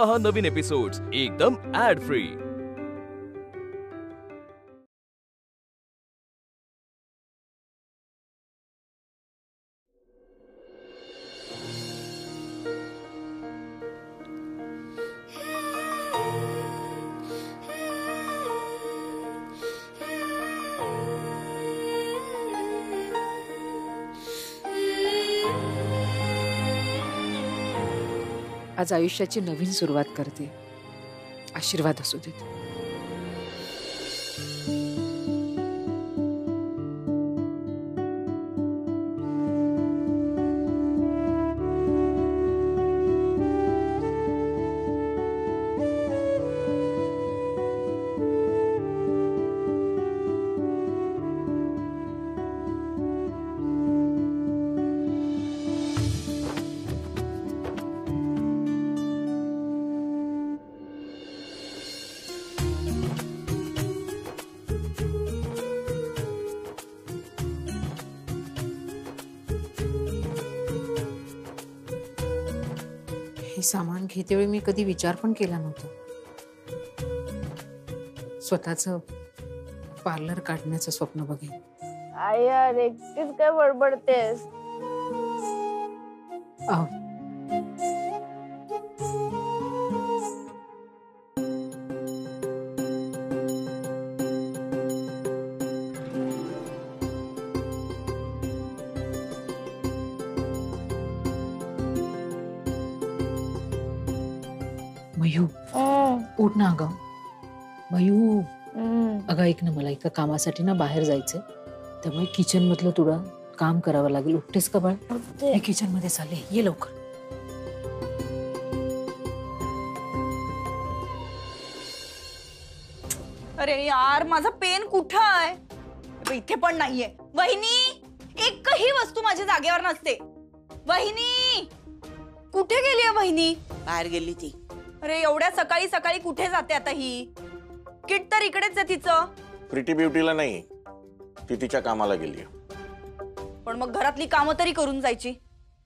पहा नवीन एपिसोड्स एकदम add free. आज आयुष्याची नवीन सुरुवात करते, आशीर्वाद असू देत। हे सामान घेतेवेळी मी कधी विचार पण केला नव्हता, स्वतःचं पार्लर काढण्याचं स्वप्न बघेन। आई यार एकटीच काय बडबडतेस? मयू उठ ना अगं। मयू अगं ऐक ना, मला एका कामासाठी ना बाहेर जायचंय, त्यामुळे किचन मधलं थोडं काम करावं लागेल। उठतेस का बाळ? मी किचन मध्ये चालले, ये लवकर। अरे यार माझा पेन कुठं आहे? इथे पण नाहीये। वहिनी, एकही वस्तू माझ्या जागेवर नसते। वहिनी कुठे गेली आहे? वहिनी बाहेर गेली ती। अरे एवढ्या सकाळी सकाळी कुठे जाते आता ही? किट तर इकडेच आहे तिचं। प्रीटी ब्युटीला नाही, ती तिच्या कामाला गेली। पण मग घरातली कामं तरी करून जायची,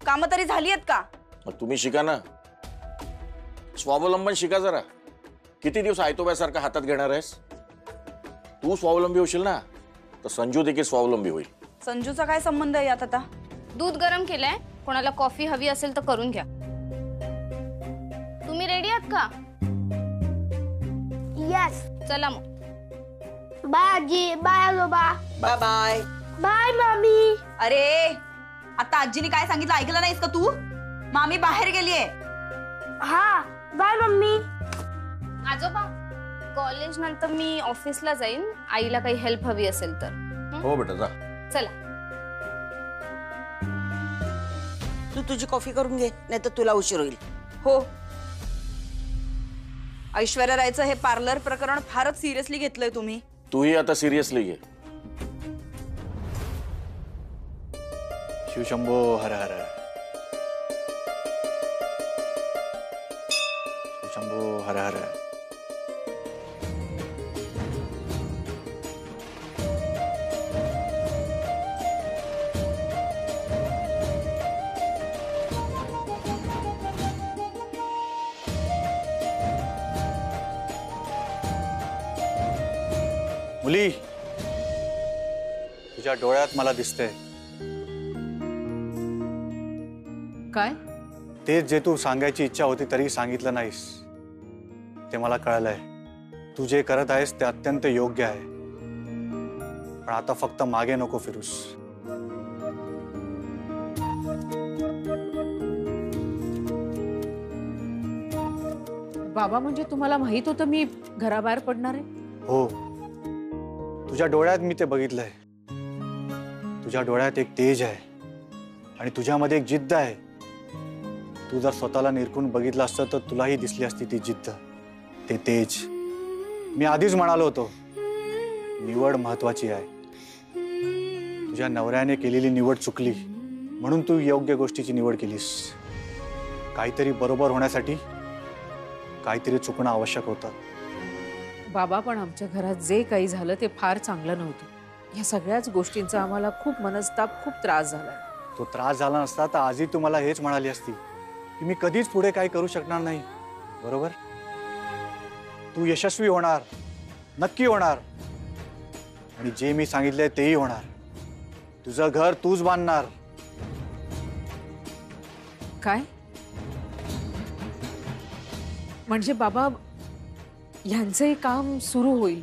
कामं तरी झाली आहेत का? मग तुम्ही शिका ना, स्वावलंबन शिका जरा। किती दिवस आयतोब्यासारखा हातात घेणार आहेस? तू स्वावलंबी होशील ना तर संजू देखील स्वावलंबी होईल। संजूचा काय संबंध आहे यात आता? दूध गरम केलंय, कोणाला कॉफी हवी असेल तर करून घ्या। तुम्ही रेडी आहात का? यस। चला मग। बाय आजी, बाय आजोबा, बाय बाय बाय मामी। अरे आता आजीने काय सांगितलं ऐकलं नाहीस का तू? मामी बाहेर गेलीये। हा बाय मम्मी। आजोबा, कॉलेज नंतर मी ऑफिसला जाईन, आईला काही हेल्प हवी असेल तर। हो बेटा जा। चला। तू तुझी कॉफी करून घे, नाही तर तुला उशीर होईल। हो, ऐश्वर्या रायचं हे पार्लर प्रकरण फारच सिरियसली घेतलंय तुम्ही। तूही आता सिरियसली घे। शिवशंभो हर हर। शिवशंभो हर हर। मुली, तुझ्या डोळ्यात मला दिसतंय काय? ते जे तू सांगायची इच्छा होती तरी सांगितलं नाहीस, ते मला कळलंय। तू जे करत आहेस ते अत्यंत योग्य आहे, पण आता फक्त मागे नको फिरूस। बाबा, म्हणजे तुम्हाला माहित होतं मी घराबाहेर पडणार आहे? हो, तुझ्या डोळ्यात मी ते बघितलंय। तुझ्या डोळ्यात एक तेज आहे आणि तुझ्यामध्ये एक जिद्द आहे। तू जर स्वतःला निरखून बघितलं असतं तर तुलाही दिसली असती ती जिद्द, ते तेज। मी आधीच म्हणालो होतो, निवड महत्वाची आहे। तुझ्या नवऱ्याने केलेली निवड चुकली, म्हणून तू योग्य गोष्टीची निवड केलीस। काहीतरी बरोबर होण्यासाठी काहीतरी चुकणं आवश्यक होतं। बाबा, पण आमच्या घरात जे काही झालं ते फार चांगलं नव्हतं। या सगळ्याच गोष्टींचा आम्हाला खूप मनस्ताप, खूप त्रास झाला। तो त्रास झाला नसता तर आजही तू मला हेच म्हणाली असती की मी कधीच पुढे काही करू शकणार नाही, बरोबर? तू यशस्वी होणार, नक्की होणार, आणि जे मी सांगितलंय तेही होणार. तुझं घर तूच बांधणार. काय म्हणजे बाबा, ह्यांचंही काम सुरू होईल,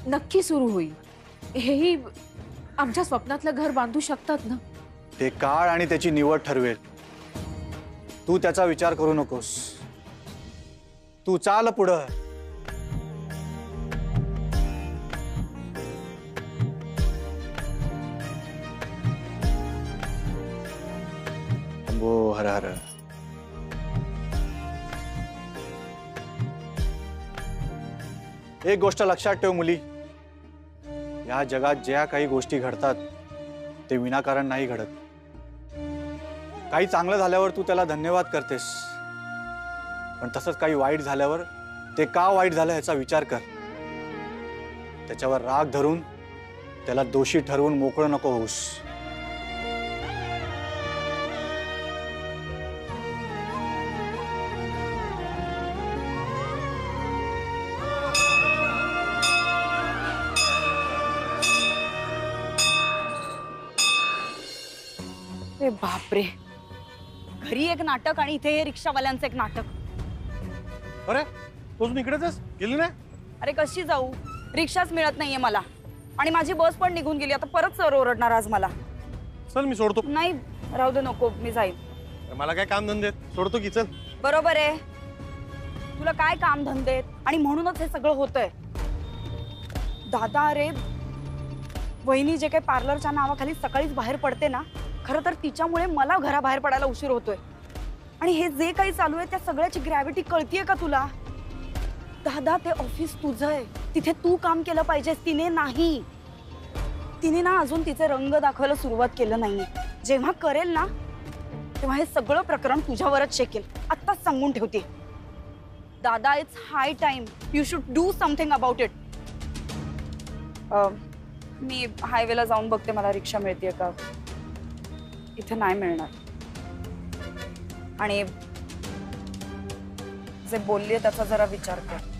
नक्की सुरू होईल. हेही आमच्या स्वप्नातलं घर बांधू शकतात ना? ते काळ आणि त्याची निवड ठरवेल. तू त्याचा विचार करू नकोस. तू चाल पुढं. शंभो हर हर. एक गोष्ट लक्षात ठेव मुली, या जगात ज्या काही गोष्टी घडतात ते विनाकारण नाही घडत. काही चांगलं झाल्यावर तू त्याला धन्यवाद करतेस, पण तसंच काही वाईट झाल्यावर ते का वाईट झालं याचा विचार कर. त्याच्यावर राग धरून त्याला दोषी ठरवून मोकळं नको होऊस. अरे बापरे, घरी एक नाटक आणि इथे हे रिक्षावाल्यांचं एक नाटक. अरे तू अजून इकडेच गेली ना? अरे कशी जाऊ, रिक्षाच मिळत नाहीये मला, आणि माझी बस पण निघून गेली. आता परत सर ओरडणार आज मला. चल मी सोडतो. नाही राहू दे, नको, मी जाईल. मला काय काम धंदे सोडतो की. चल. बरोबर आहे, तुला काय काम धंदे, आणि म्हणूनच हे सगळं होतंय. दादा, अरे वहिनी जे काही पार्लरच्या नावाखाली सकाळीच बाहेर पडते ना, खरं तर तिच्यामुळे मला घराबाहेर पडायला उशीर होतोय. आणि हे जे काही चालू आहे त्या सगळ्याची ग्रॅव्हिटी कळतीये का तुला? दादा, ते ऑफिस तुझं आहे, तिथे तू काम केलं पाहिजेस, तिने नाही. तिने ना अजून तिचे रंग दाखवायला सुरुवात केलं नाहीये. जेव्हा करेल ना तेव्हा हे सगळं प्रकरण तुझ्यावरच शेकेल. आत्ताच सांगून ठेवते. दादा, it's high time, you should do something about it. मी हायवेला जाऊन बघते मला रिक्षा मिळतेय का. इथे नाही मिळणार. आणि जे बोलले त्याचा जरा विचार कर.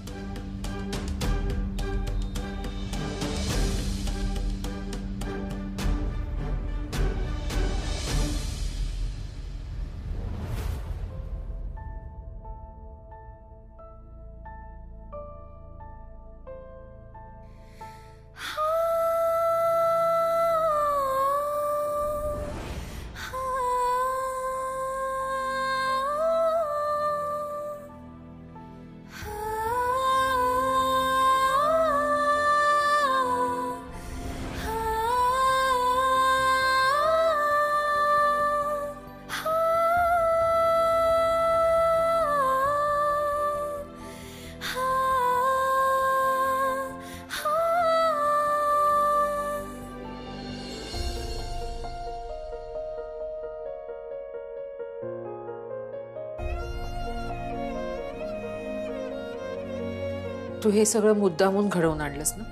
तू हे सगळं मुद्दामून घडवून आणलंस ना,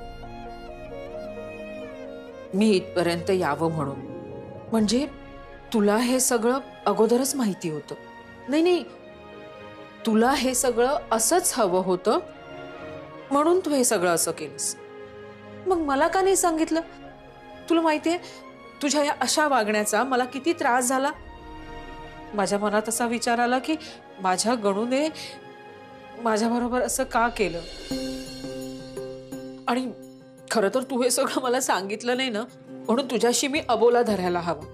मी इथपर्यंत यावं म्हणून. म्हणजे तुला हे सगळं अगोदरच माहिती होतं? नाही, तुला हे सगळं असंच हवं होतं म्हणून तू हे सगळं असं केलंस. मग मला का नाही सांगितलं? तुला माहितीये तुझ्या या अशा वागण्याचा मला किती त्रास झाला. माझ्या मनात असा विचार आला की माझ्या गणूने माझ्याबरोबर असं का केलं. आणि खरं तर तू हे सगळं मला सांगितलं नाही ना, म्हणून तुझ्याशी मी अबोला धरायला हवा.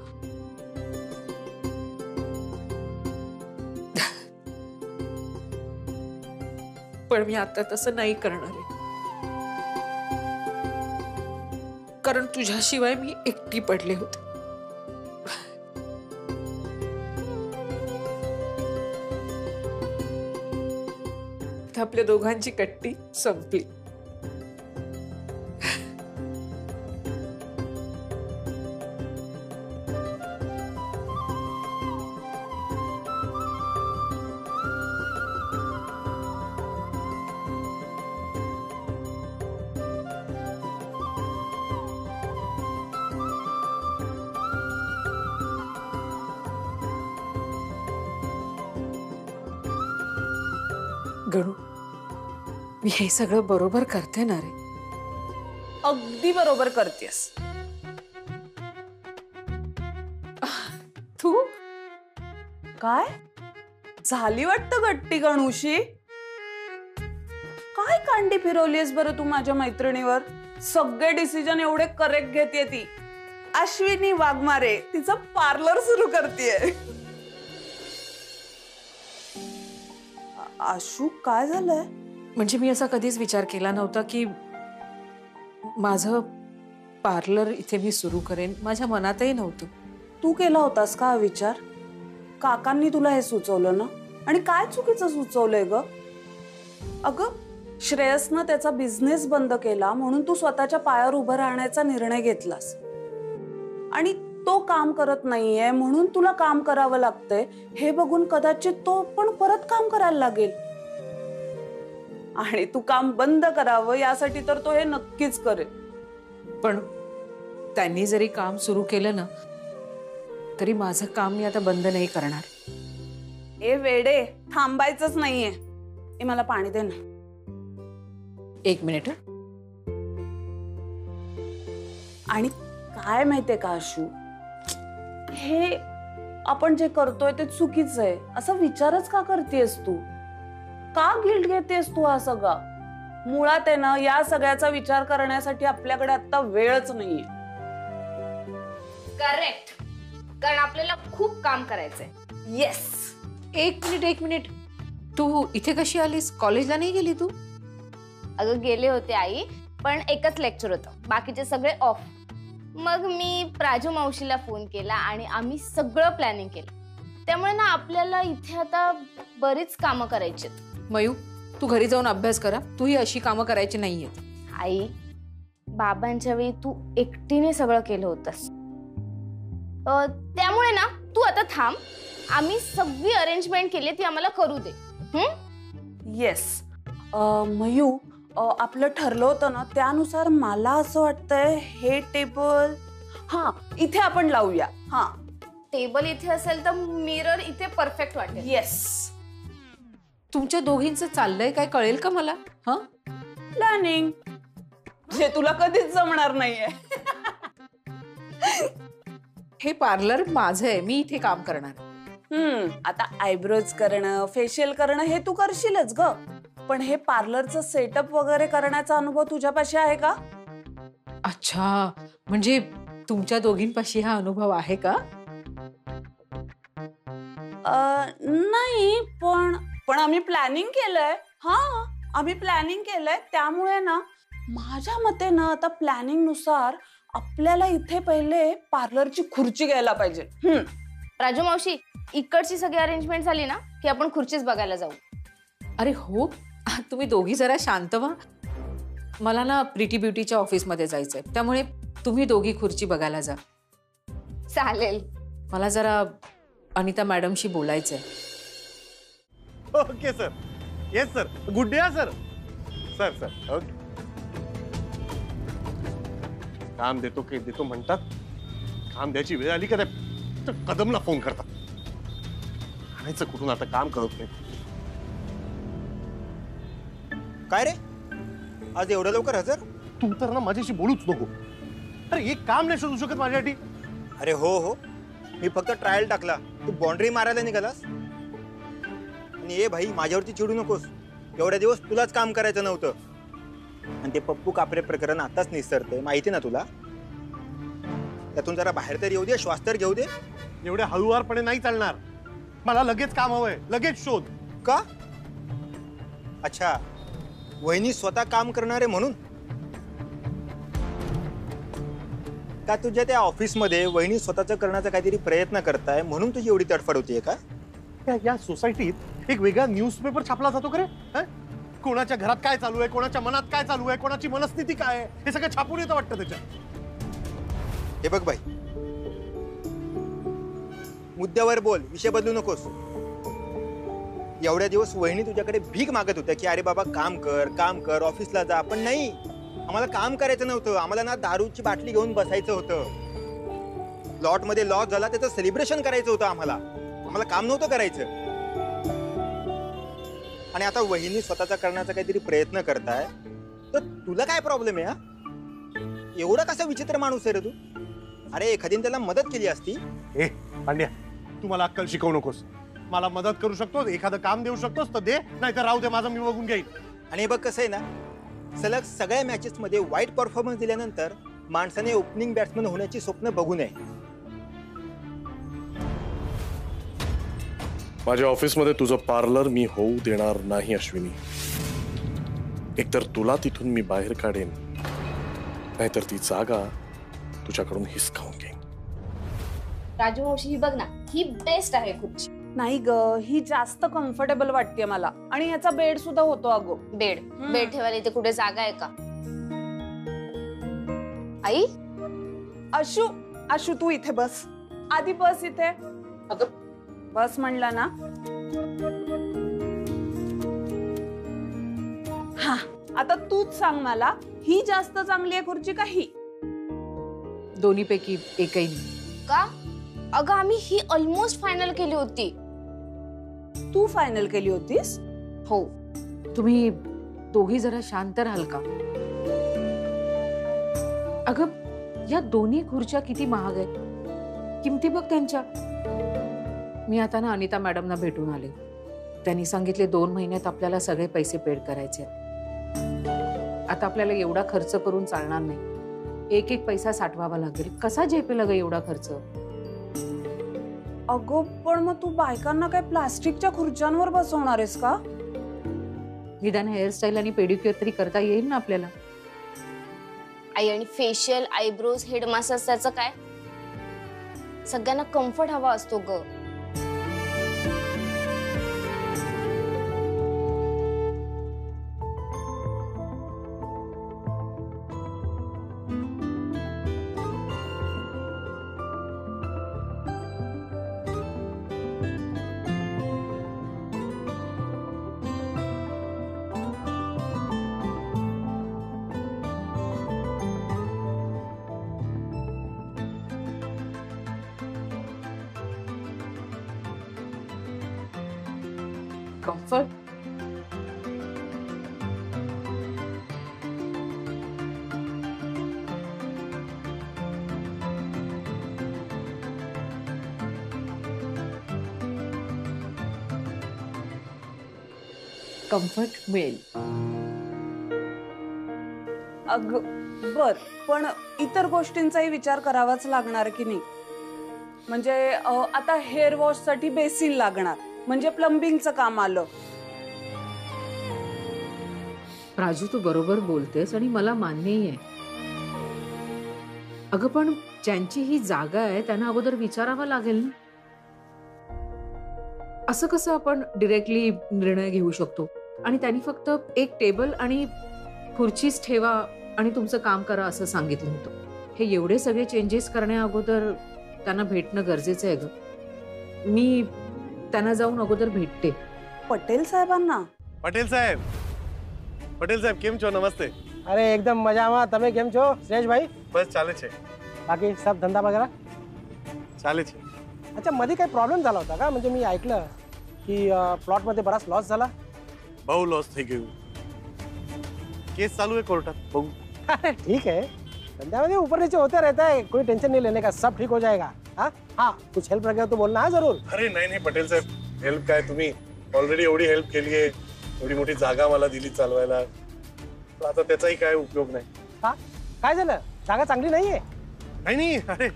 पण मी आता तसं नाही करणार आहे, कारण तुझ्याशिवाय मी एकटी पडले होते. आपल्या दोघांची कट्टी संपली. गणू, मी हे सगळं बरोबर करते ना रे? अगदी बरोबर करतेस. तू काय झाली वाटतं गट्टी गणूशी? काय कांडी फिरवलीस बरं तू माझ्या मैत्रिणीवर? सगळे डिसिजन एवढे करेक्ट घेते ती. अश्विनी वाघमारे तिचं पार्लर सुरू करतेय. आशू काय झालंय? म्हणजे मी असा कधीच विचार केला नव्हता की माझं पार्लर इथे मी सुरू करेन. माझ्या मनातही नव्हतं. तू केला होतास का हा विचार? काकांनी तुला हे सुचवलं ना? आणि काय चुकीचं सुचवलंय ग? अगं श्रेयसनं त्याचा बिझनेस बंद केला म्हणून तू स्वतःच्या पायावर उभं राहण्याचा निर्णय घेतलास. आणि तो काम करत नाहीये म्हणून तुला काम करावं लागतंय हे बघून कदाचित तो पण परत काम करायला लागेल. आणि तू काम बंद करावं यासाठी तर तो हे नक्कीच करेल. पण त्यांनी जरी काम सुरू केलं ना तरी माझं काम मी आता बंद नाही करणार. ए वेडे, थांबायचंच नाहीये. ए मला पाणी दे ना. 1 मिनिट. आणि काय माहितीये का आशू, हे आपण जे करतोय ते चुकीचं आहे असा विचारच का करतेस तू? का गिल्ट घेतेस तू हा सगळा? मुळात आहे ना या सगळ्याचा विचार करण्यासाठी आपल्याकडे आता वेळच नाहीये. करेक्ट. कारण आपल्याला खूप काम करायचंय. येस. 1 मिनिट. तू इथे कशी आलीस? कॉलेजला नाही गेली तू? अगं गेले होते आई, पण एकच लेक्चर होतं, बाकीचे सगळे ऑफ. मग मी प्राजू मावशीला फोन केला आणि आम्ही सगळं प्लॅनिंग केलं. त्यामुळे ना आपल्याला इथे आता बरीच कामं करायची. मयू, तू घरी जाऊन अभ्यास करा. तू ही अशी कामं करायची नाहीयेत. आई, बाबांच्या वेळी तू एकटीने सगळं केलं होतंस. त्यामुळे ना तू आता थांब. आम्ही सगळी अरेंजमेंट केली ती आम्हाला करू दे. येस. मयू, आपलं ठरलं होतं ना त्यानुसार मला असं वाटतंय हे टेबल इथे आपण लावूया. टेबल इथे असेल तर मिरर इथे परफेक्ट वाटेल. येस. तुमच्या दोघींचं चाललंय काय कळेल का मला? प्लॅनिंग जे तुला कधीच जमणार नाहीये. हे पार्लर माझं आहे. मी इथे काम करणार. आता आयब्रोज करणं, फेशियल करणं हे तू करशीलच ग. पण हे पार्लरचं सेटअप वगैरे करण्याचा अनुभव तुझ्यापाशी आहे का? अच्छा, म्हणजे तुमच्या दोघींपाशी हा अनुभव आहे का? नाही, पण आम्ही प्लॅनिंग केलंय. आम्ही प्लॅनिंग केलंय. त्यामुळे ना माझ्या मते ना आता प्लॅनिंग नुसार आपल्याला इथे पहिले पार्लरची खुर्ची घ्यायला पाहिजे. राजू मावशी, इकडची सगळी अरेंजमेंट झाली ना की आपण खुर्चीच बघायला जाऊ. अरे हो, तुम्ही दोघी जरा शांत व्हा. मला ना प्रीटी ब्युटीच्या ऑफिसमध्ये जायचंय, त्यामुळे तुम्ही दोघी खुर्ची बघायला जा. चालेल. मला जरा अनिता मॅडमशी बोलायचंय. Okay sir. Yes sir. Good day sir. Sir sir okay. काम देतो की देतो म्हणतात, काम द्यायची वेळ आली का तर कदमला फोन करतात. आणायचं कुठून आता? काम करत नाही. काय रे, आज एवढं लवकर हजर? तू तर ना माझ्याशी बोलूच नको. अरे एक काम नाही शोधू शकत माझ्यासाठी? अरे हो, मी फक्त ट्रायल टाकला, तू बाउंड्री मारायला निघालास. आणि ए भाई, माझ्यावरती चिडू नकोस. एवढ्या दिवस तुलाच काम करायचं नव्हतं. आणि ते पप्पू कापरे प्रकरण आताच निसरतंय, माहिती ना तुला. त्यातून जरा बाहेर तर येऊ दे, श्वास तर घेऊ दे. एवढ्या हळुवारपणे नाही चालणार. मला लगेच काम हवंय, लगेच शोध. का? अच्छा, वहिनी स्वतः काम करणारे म्हणून का? तुझ्या त्या ऑफिसमध्ये वहिनी स्वतःच करण्याचा काहीतरी प्रयत्न करताय म्हणून तुझी एवढी तडफड होतीये का? या सोसायटीत एक वेगळा न्यूजपेपर छापला जातो का रे? कोणाच्या घरात काय चालू आहे, कोणाच्या मनात काय चालू आहे, कोणाची मनस्थिती काय आहे, हे सगळं छापून येतं वाटतं त्याच्यात. हे बघ बाई, मुद्द्यावर बोल, विषय बदलू नकोस. एवढ्या दिवस वहिनी तुझ्याकडे भीक मागत होत्या की अरे बाबा काम कर, ऑफिसला जा. पण नाही, आम्हाला काम करायचं नव्हतं. आम्हाला ना दारूची बाटली घेऊन बसायचं होतं. लॉट मध्ये लॉस झाला त्याचं सेलिब्रेशन करायचं होतं. आम्हाला काम नव्हतं करायचं. आणि आता वहिनी स्वतःचा करण्याचा काहीतरी प्रयत्न करताय, तर तुला काय प्रॉब्लेम आहे? हा, एवढा कसा विचित्र माणूस आहे रे तू? अरे एखादीने त्याला मदत केली असती. ए पांड्या, तू मला अक्कल शिकवू नकोस. मला मदत करू शकतोस, एखादं काम देऊ शकतोस तर दे, नाही तर राहू दे, माझं मी बघून घेईन. आणि बघ कसं आहे ना, सलग सगळ्या मॅचेस मध्ये वाईट परफॉर्मन्स दिल्यानंतर माणसाने ओपनिंग बॅट्समन होण्याची स्वप्न बघू नये. माझ्या ऑफिसमध्ये तुझं पार्लर मी होऊ देणार नाही अश्विनी. एकतर तुला तिथून मी बाहेर काढेन, नाहीतर ती जागा तुझ्याकडून हिसकावून घेईन. राजू मावशी ही बघ ना, ही बेस्ट आहे खुर्ची. नाही ग, ही जास्त कम्फर्टेबल वाटते मला. आणि ह्याचा बेड सुद्धा होतो. अगो बेड ठेवायला इथे कुठे जागा आहे का? आई आशू, आशू तू इथे बस. आधी बस इथे. अगं बस म्हणला ना. हा, आता तूच सांग मला, ही जास्त चांगली आहे खुर्ची का ही? दोन्हीपैकी एकही नाही. का? अगं आम्ही ही ऑलमोस्ट फायनल केली होती. तू फायनल केली होतीस? हो. तुम्ही दोघी जरा शांत राहाल का? अगं या दोन्ही खुर्च्या किती महाग आहेत, किमती बघ त्यांच्या. मी आता ना अनिता मॅडमना भेटून आले. त्यांनी सांगितले 2 महिन्यात आपल्याला सगळे पैसे पेड करायचे. आता आपल्याला एवढा खर्च करून चालणार नाही. एक एक पैसा साठवावा लागेल. कसा झेपेल ग एवढा खर्च? अगो पण मग तू बायकांना काय प्लास्टिकच्या खुर्च्यांवर बसवणार आहेस का? निदान हेअरस्टाईल आणि पेडिक्युअर तरी करता येईल ना आपल्याला. आई, आणि फेशियल, आयब्रोज, हेड मसाज त्याचं काय? सगळ्यांना कम्फर्ट हवा असतो ग. कम्फर्ट. कम्फर्ट मिळेल. अग बर, पण इतर गोष्टींचाही विचार करावाच लागणार की नाही? म्हणजे आता हेअर वॉश साठी बेसिन लागणार, म्हणजे प्लंबिंगचं काम आलं. राजू तू बरोबर बोलतेस आणि मला मान्यही आहे. अगं पण ज्यांची ही जागा आहे त्यांना अगोदर विचारावं लागेल ना. असं कसं आपण डिरेक्टली निर्णय घेऊ शकतो? आणि त्यांनी फक्त एक टेबल आणि खुर्चीच ठेवा आणि तुमचं काम करा असं सांगितलं होतं. हे एवढे सगळे चेंजेस करण्या अगोदर त्यांना भेटणं गरजेचं आहे ग. मी त्यांना जाऊन अगोदर भेटते. पटेल साहेबांना. पटेल साहेब, पटेल साहेब केम छो? नमस्ते. अरे एकदम मजाમાં. તમે કેમ છો શ્રેયસભાઈ? बस चाले छे. बाकी सब धंदा वगैरह चाले छे. अच्छा, मध्ये काही प्रॉब्लेम झाला होता का? म्हणजे मी ऐकलं की प्लॉट मध्ये बराच लॉस झाला. बहु लॉस થઈ ગયું. केस चालू है कोर्टात. बघू. अरे ठीक है, धंध्यामध्ये ऊपर नीचे होते रहता है, कोई टेंशन नहीं लेने का, सब ठीक हो जाएगा. हाँ हाँ, कुछ हेल्प लगे तो बोलना है जरूर. अरे नाही नाही पटेल साहेब, हेल्प काय, तुम्ही ऑलरेडी एवढी हेल्प केली आहे. एवढी मोठी जागा मला दिली चालवायला, पण आता त्याचाही काय उपयोग नाही. हा काय झालं? जागा चांगली नाहीये? नाही, अरे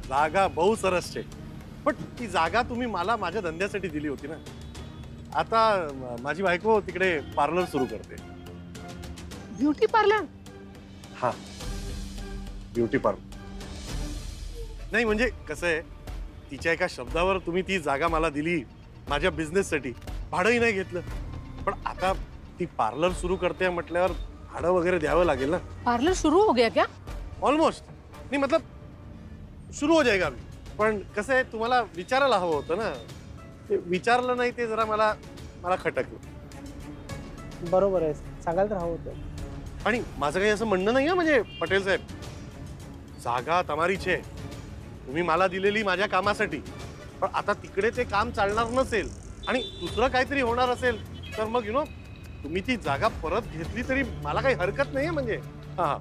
जागा बहु सरस छे, पण ती जागा तुम्ही मला माझ्या धंद्यासाठी दिली होती ना. आता माझी बायको तिकडे पार्लर सुरू करते. Beauty parlour? हा, ब्युटी पार्लर. नाही म्हणजे कसं आहे, तिच्या एका शब्दावर तुम्ही ती जागा मला दिली माझ्या बिझनेससाठी. भाडंही नाही घेतलं. पण आता ती पार्लर सुरू करते म्हटल्यावर भाडं वगैरे द्यावं लागेल ना. पार्लर शुरू हो गया क्या? ऑलमोस्ट. नाही मतलब सुरू हो जाएगा अभी. पण कसं आहे, तुम्हाला विचारायला हवं होतं ना. ते विचारलं नाही, ते जरा मला खटकलं. बरोबर आहे, सांगायला तर हवं होतं. आणि माझं काही असं म्हणणं नाही आहे म्हणजे पटेल साहेब, जागा तमारीच आहे, तुम्ही मला दिलेली माझ्या कामासाठी. पण आता तिकडे ते काम चालणार नसेल आणि दुसरं काहीतरी होणार असेल तर मग तुम्ही ती जागा परत घेतली तरी मला काही हरकत नाहीये म्हणजे. हा हा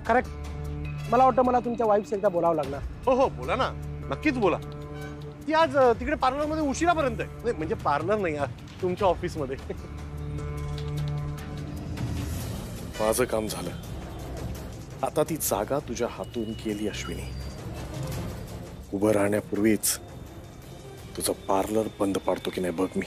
करेक्ट. मला वाटतं मला तुमच्या वाईफशी एकदा बोलावं लागणार. हो हो बोला ना, नक्कीच बोला. ती आज तिकडे पार्लरमध्ये उशिरापर्यंत आहे. म्हणजे पार्लर नाही, तुमच्या ऑफिसमध्ये. माझं काम झालं. आता ती जागा तुझ्या हातून गेली अश्विनी. उभं राहण्यापूर्वीच तुझं पार्लर बंद पाडतो की नाही बघ मी.